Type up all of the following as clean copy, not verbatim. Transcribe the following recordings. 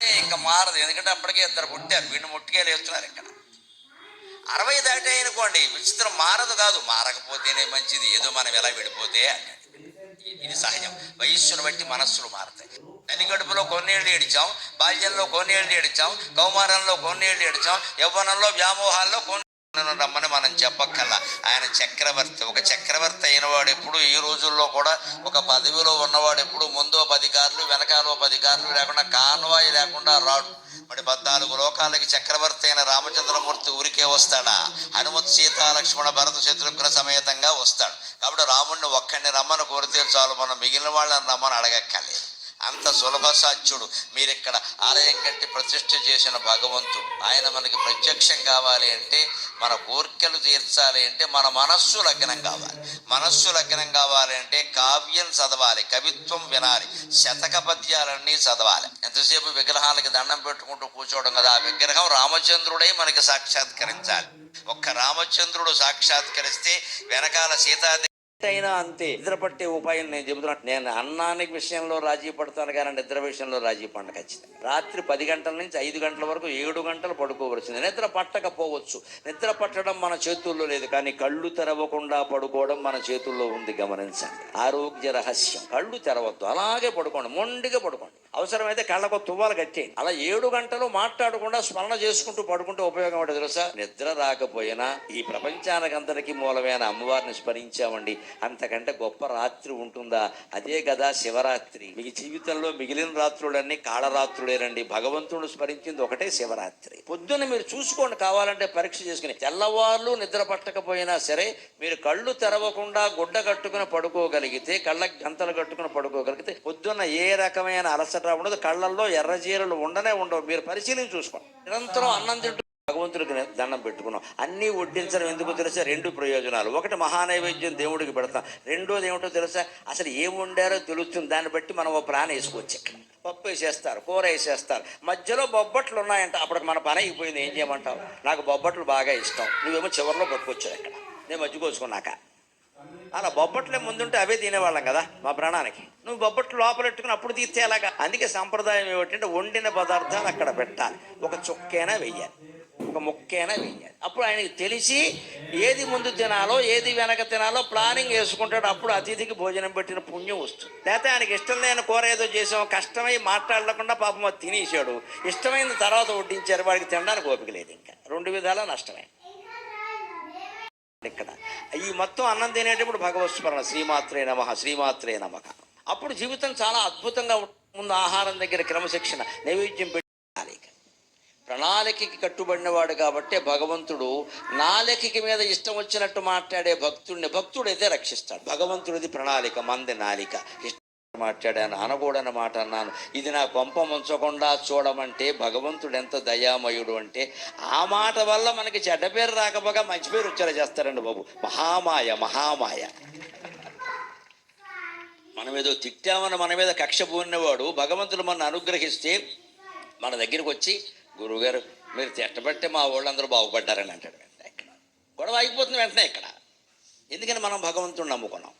ఇంకా మారదు, ఎందుకంటే అప్పటికే ఇద్దరు పుట్టారు, వీడిని ముట్టుకేలు వేస్తున్నారు. ఇక్కడ 60 దాటే అనుకోండి, విచిత్రం మారదు కాదు, మారకపోతేనే మంచిది, ఏదో మనం ఎలా విడిపోతే అంటాడు. ఇది సహజం, వయస్సును బట్టి మనస్సులు మారతాయి. తల్లి కడుపులో కొన్నేళ్ళు ఏడిచాం, బాల్యంలో కొన్నేళ్ళు ఏడిచాం, కౌమారంలో కొన్నేళ్ళు ఏడిచాం, యవ్వనంలో వ్యామోహాల్లో రమ్మని మనం చెప్పక్కల్లా. ఆయన చక్రవర్తి. ఒక చక్రవర్తి అయిన వాడు ఎప్పుడు, ఈ రోజుల్లో కూడా ఒక పదవిలో ఉన్నవాడు ఎప్పుడు ముందో 10 కార్లు వెనకాలో 10 కార్లు లేకుండా కాన్వాయి లేకుండా రాడు. మరి 14 లోకాలకి చక్రవర్తి అయిన రామచంద్రమూర్తి ఊరికే వస్తాడా? హనుమత్ సీతా లక్ష్మణ భరత శత్రుఘ్న సమేతంగా వస్తాడు. కాబట్టి రాముడిని ఒక్కడిని రమ్మని కోరితే చాలు, మనం మిగిలిన వాళ్ళని రమ్మని అడగక్కర్లేదు. అంత సులభ సాధ్యుడు. మీరిక్కడ ఆలయం కట్టి ప్రతిష్ఠ చేసిన భగవంతుడు. ఆయన మనకి ప్రత్యక్షం కావాలి అంటే, మన కోర్కెలు తీర్చాలి అంటే మన మనస్సు లగ్నం కావాలి. మనస్సు లగ్నం కావాలి అంటే కావ్యం చదవాలి, కవిత్వం వినాలి, శతక పద్యాలన్నీ చదవాలి. ఎంతసేపు విగ్రహాలకి దండం పెట్టుకుంటూ కూర్చోవడం కదా. ఆ విగ్రహం రామచంద్రుడై మనకి సాక్షాత్కరించాలి. ఒక్క రామచంద్రుడు సాక్షాత్కరిస్తే వెనకాల సీతాదేవి అయినా అంతే. నిద్ర పట్టే ఉపాయం నేను చెబుతున్నాను. నేను అన్నానికి విషయంలో రాజీ పడతాను కానీ నిద్ర విషయంలో రాజీ పడను ఖచ్చితంగా. రాత్రి 10 గంటల నుంచి 5 గంటల వరకు 7 గంటలు పడుకోవలసింది. నిద్ర పట్టకపోవచ్చు, నిద్ర పట్టడం మన చేతుల్లో లేదు, కానీ కళ్ళు తెరవకుండా పడుకోవడం మన చేతుల్లో ఉంది. గమనించండి, ఆరోగ్య రహస్యం. కళ్ళు తెరవద్దు, అలాగే పడుకోండి, మొండిగా పడుకోండి. అవసరమైతే కళ్ళకు తువ్వాలు కట్టేయండి. అలా 7 గంటలు మాట్లాడకుండా స్మరణ చేసుకుంటూ పడుకుంటే ఉపయోగం ఏంటో తెలుసా? నిద్ర రాకపోయినా ఈ ప్రపంచానికి అంతటికీ మూలమైన అమ్మవారిని స్మరించామండి, అంతకంటే గొప్ప రాత్రి ఉంటుందా? అదే కదా శివరాత్రి. మీ జీవితంలో మిగిలిన రాత్రులన్నీ కాళరాత్రులేనండి. భగవంతుడు స్మరించింది ఒకటే శివరాత్రి. పొద్దున్న మీరు చూసుకోండి, కావాలంటే పరీక్ష చేసుకుని. తెల్లవార్లు నిద్ర పట్టకపోయినా సరే మీరు కళ్ళు తెరవకుండా గుడ్డ కట్టుకుని పడుకోగలిగితే, కళ్ళ గంతలు కట్టుకుని పడుకోగలిగితే పొద్దున్న ఏ రకమైన అలసట ఉండదు, కళ్ళల్లో ఎర్రజీరలు ఉండనే ఉండవు. మీరు పరిశీలించి చూసుకోండి. నిరంతరం అన్నం తింటూ భగవంతుడికి దండం పెట్టుకున్నాం. అన్నీ వడ్డించడం ఎందుకు తెలుసా? 2 ప్రయోజనాలు. ఒకటి, మహానైవేద్యం దేవుడికి పెడతాం. రెండోది ఏమిటో తెలుసా? అసలు ఏం వండారో తెలుస్తుంది. దాన్ని బట్టి మనం ఓ ప్లాన్ వేసుకోవచ్చు. పప్పు వేసేస్తారు, కూర వేసేస్తారు, మధ్యలో బొబ్బట్లు ఉన్నాయంట. అప్పటికి మన పని అయిపోయింది. ఏం చేయమంటావు? నాకు బొబ్బట్లు బాగా ఇష్టం, నువ్వేమో చివరిలో పట్టుకొచ్చావు ఇక్కడ, నేను మజ్జిగోసుకున్నాక. అలా బొబ్బట్లే ముందుంటే అవే తినేవాళ్ళం కదా మా ప్రాణానికి. నువ్వు బొబ్బట్లు లోపలెట్టుకుని అప్పుడు తీస్తే ఎలాగా? అందుకే సంప్రదాయం ఏమిటంటే వండిన పదార్థాలు అక్కడ పెట్టాలి, ఒక చుక్కైనా వెయ్యాలి, ఒక ముక్కైనా వెయ్యాలి. అప్పుడు ఆయనకి తెలిసి ఏది ముందు తినాలో ఏది వెనక తినాలో ప్లానింగ్ వేసుకుంటాడు. అప్పుడు అతిథికి భోజనం పెట్టిన పుణ్యం వస్తుంది. లేకపోతే ఆయనకి ఇష్టం లేని కూర ఏదో చేసాం, కష్టమై మాట్లాడకుండా పాపం అది తినేసాడు, ఇష్టమైన తర్వాత వడ్డించారు, వాడికి తినడానికి ఓపిక లేదు. ఇంకా 2 విధాలా నష్టమే. ఇక్కడ ఈ మొత్తం అన్నం తినేటప్పుడు భగవత్ స్మరణ, శ్రీమాత్రే నమః, శ్రీమాత్రే నమః. అప్పుడు జీవితం చాలా అద్భుతంగా ముందు ఆహారం దగ్గర క్రమశిక్షణ, నైవేద్యం పెట్టాలి. ప్రణాళికకి కట్టుబడినవాడు కాబట్టి భగవంతుడు నాలిక మీద ఇష్టం వచ్చినట్టు మాట్లాడే భక్తుడైతే రక్షిస్తాడు. భగవంతుడిది ప్రణాళిక, మంది నాలిక. మాట్లాడాను, అనకూడని మాట అన్నాను, ఇది నా కొంప ముంచకుండా చూడమంటే భగవంతుడు ఎంత దయామయుడు అంటే, ఆ మాట వల్ల మనకి చెడ్డ పేరు రాకపోగా మంచి పేరు వచ్చేలా చేస్తారండి బాబు. మహామాయ, మహామాయ. మనం ఏదో తిట్టామని మన మీద కక్ష పూనినవాడు భగవంతుడు మన అనుగ్రహిస్తే మన దగ్గరికి వచ్చి, గురువుగారు మీరు తిట్టబట్టే మా వాళ్ళందరూ బాగుపడ్డారని అంటాడు. వెంటనే ఇక్కడ గొడవ అయిపోతుంది వెంటనే ఇక్కడ. ఎందుకని మనం భగవంతుడిని నమ్ముకున్నాం.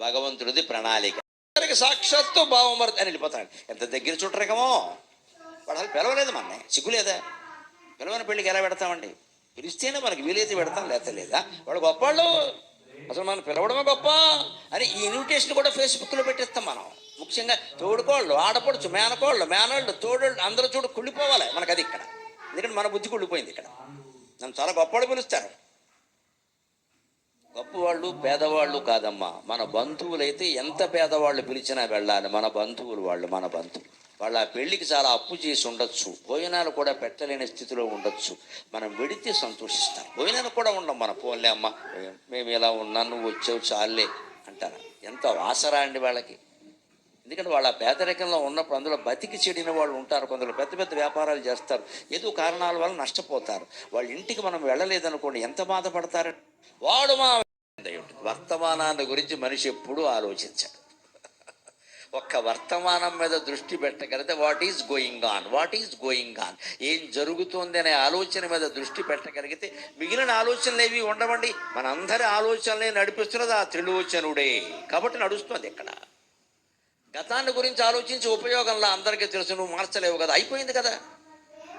భగవంతుడిది ప్రణాళిక. సాక్షాత్తు భావమర్తి అని వెళ్ళిపోతాడు. ఎంత దగ్గర చుట్టరికమో వాడు పిలవలేదు, మన సిగ్గులేదా? పిలవని పెళ్ళికి ఎలా పెడతామండి? పిలిస్తేనే మనకి వీలైతే పెడతాం, లేకపోతే లేదా. వాడు గొప్పవాళ్ళు, అసలు మనం పిలవడమే గొప్ప అని ఈ ఇన్విటేషన్ కూడా ఫేస్బుక్లో పెట్టేస్తాం మనం. ముఖ్యంగా తోడుకోళ్ళు, ఆడపడుచు, మేనకోళ్ళు, మేనోళ్ళు, తోడోళ్ళు అందరూ చూడు కుళ్ళిపోవాలి మనకు. అది ఇక్కడ, ఎందుకంటే మన బుద్ధి కుళ్ళిపోయింది. ఇక్కడ నన్ను చాలా గొప్పవాళ్ళు పిలుస్తారు. గొప్పవాళ్ళు పేదవాళ్ళు కాదమ్మా, మన బంధువులైతే ఎంత పేదవాళ్ళు పిలిచినా వెళ్ళాలి. మన బంధువులు వాళ్ళు, మన బంధువులు. వాళ్ళ పెళ్ళికి చాలా అప్పు చేసి ఉండొచ్చు, భోజనాలు కూడా పెట్టలేని స్థితిలో ఉండొచ్చు, మనం వెడితే సంతోషిస్తారు. భోజనాలు కూడా ఉండం మన. పోన్లే అమ్మ, మేము ఇలా ఉన్నా, నువ్వు వచ్చావు చాలే అంటారా? ఎంత ఆసరా అండి వాళ్ళకి. ఎందుకంటే వాళ్ళ పేదరికంలో ఉన్నప్పుడు అందులో బతికి చెడిన వాళ్ళు ఉంటారు. కొందరు పెద్ద పెద్ద వ్యాపారాలు చేస్తారు, ఏదో కారణాల వల్ల నష్టపోతారు. వాళ్ళ ఇంటికి మనం వెళ్ళలేదనుకోండి, ఎంత బాధపడతారు. వాడు మా వర్తమానాన్ని గురించి మనిషి ఎప్పుడూ ఆలోచించాడు. ఒక్క వర్తమానం మీద దృష్టి పెట్టగలిగితే what is going on, what is going on, ఏం జరుగుతోంది అనే ఆలోచన మీద దృష్టి పెట్టగలిగితే మిగిలిన ఆలోచనలు ఏవి ఉండవండి. మనందరి ఆలోచనలే నడిపిస్తున్నది ఆ త్రిలోచనుడే. కాబట్టి నడుస్తుంది ఇక్కడ. గతాన్ని గురించి ఆలోచించి ఉపయోగంలో అందరికీ తెలుసు, నువ్వు మార్చలేవు కదా, అయిపోయింది కదా.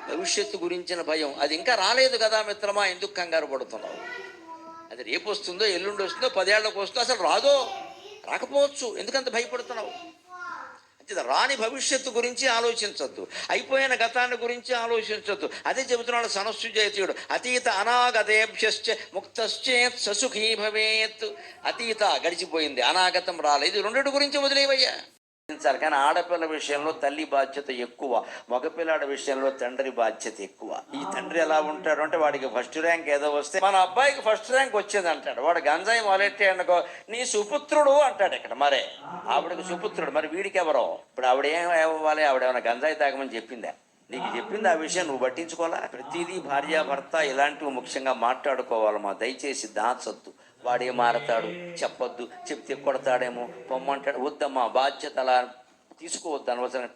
భవిష్యత్తు గురించిన భయం, అది ఇంకా రాలేదు కదా మిత్రమా, ఎందుకు కంగారు పడుతున్నావు? అది రేపు వస్తుందో, ఎల్లుండి వస్తుందో, 10 ఏళ్లకు వస్తుందో, అసలు రాదో, రాకపోవచ్చు, ఎందుకంత భయపడుతున్నావు? అంటే రాని భవిష్యత్తు గురించి ఆలోచించద్దు, అయిపోయిన గతాన్ని గురించి ఆలోచించద్దు. అదే చెబుతున్నాడు సనస్సుజయతీయుడు, అతీత అనాగతేభ్యశ్చ ముక్తశ్చేత్ ససుఖీ భవేత్. అతీత గడిచిపోయింది, అనాగతం రాలేదు, ఈ రెండింటి గురించి వదిలేవయ్యా. కానీ ఆడపిల్ల విషయంలో తల్లి బాధ్యత ఎక్కువ, మగపిల్లాడి విషయంలో తండ్రి బాధ్యత ఎక్కువ. ఈ తండ్రి ఎలా ఉంటాడు అంటే, వాడికి ఫస్ట్ ర్యాంక్ ఏదో వస్తే, మన అబ్బాయికి ఫస్ట్ ర్యాంక్ వచ్చింది అంటాడు, వాడు గంజాయి మొదలెట్టే అనుకో, నీ సుపుత్రుడు అంటాడు ఇక్కడ. మరే ఆవిడకి సుపుత్రుడు, మరి వీడికి ఎవరో? ఇప్పుడు ఆవిడేం ఇవ్వాలి? ఆవిడేమైనా గంజాయి తాగమని చెప్పిందా? నీకు చెప్పింది ఆ విషయం, నువ్వు పట్టించుకోవాలా? ప్రతిదీ భార్యాభర్త ఇలాంటివి ముఖ్యంగా మాట్లాడుకోవాలమ్మా, దయచేసి దాచొద్దు. వాడే మారతాడు, చెప్పొద్దు, చెప్తే కొడతాడేమో, పొమ్మంటాడు, వద్దమ్మా, బాధ్యత అలా తీసుకోవద్దు అనవసరం.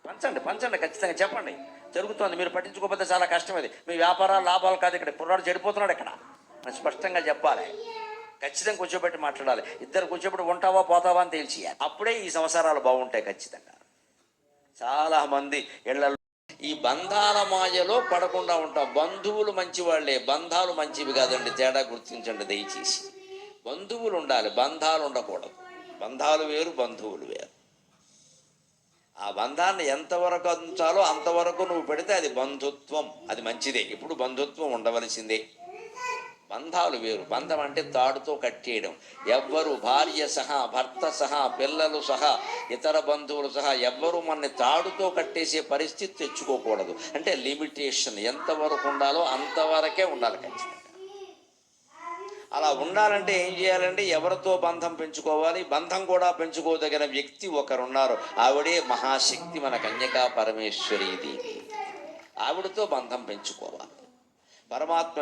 పంచండి పంచండి, ఖచ్చితంగా చెప్పండి. జరుగుతోంది, మీరు పట్టించుకోకపోతే చాలా కష్టం. అది మీ వ్యాపారాలు లాభాలు కాదు, ఇక్కడ కుర్రాడు చెడిపోతున్నాడు ఇక్కడ, మనం స్పష్టంగా చెప్పాలి. ఖచ్చితంగా కూర్చోబెట్టి మాట్లాడాలి, ఇద్దరు కూర్చోబెట్టి ఉంటావా పోతావా అని తేల్చేయాలి, అప్పుడే ఈ సంసారాలు బాగుంటాయి ఖచ్చితంగా. చాలామంది ఇళ్లలో ఈ బంధాల మాయలో పడకుండా ఉంటాం. బంధువులు మంచివాళ్లే, బంధాలు మంచివి కాదండి, తేడా గుర్తించండి దయచేసి. బంధువులు ఉండాలి, బంధాలు ఉండకూడదు. బంధాలు వేరు, బంధువులు వేరు. ఆ బంధాన్ని ఎంతవరకు అంచాలో అంతవరకు నువ్వు పెడితే అది బంధుత్వం, అది మంచిదే. ఇప్పుడు బంధుత్వం ఉండవలసిందే. బంధాలు వేరు. బంధం అంటే తాడుతో కట్టేయడం. ఎవ్వరు, భార్య సహా, భర్త సహా, పిల్లలు సహా, ఇతర బంధువులు సహా ఎవ్వరూ మనని తాడుతో కట్టేసే పరిస్థితి తెచ్చుకోకూడదు. అంటే లిమిటేషన్, ఎంతవరకు ఉండాలో అంతవరకే ఉండాలి ఖచ్చితంగా. అలా ఉండాలంటే ఏం చేయాలంటే, ఎవరితో బంధం పెంచుకోవాలి? బంధం కూడా పెంచుకోదగిన వ్యక్తి ఒకరున్నారు, ఆవిడే మహాశక్తి, మన కన్యకా పరమేశ్వరీ దేవి. ఆవిడతో బంధం పెంచుకోవాలి. పరమాత్మ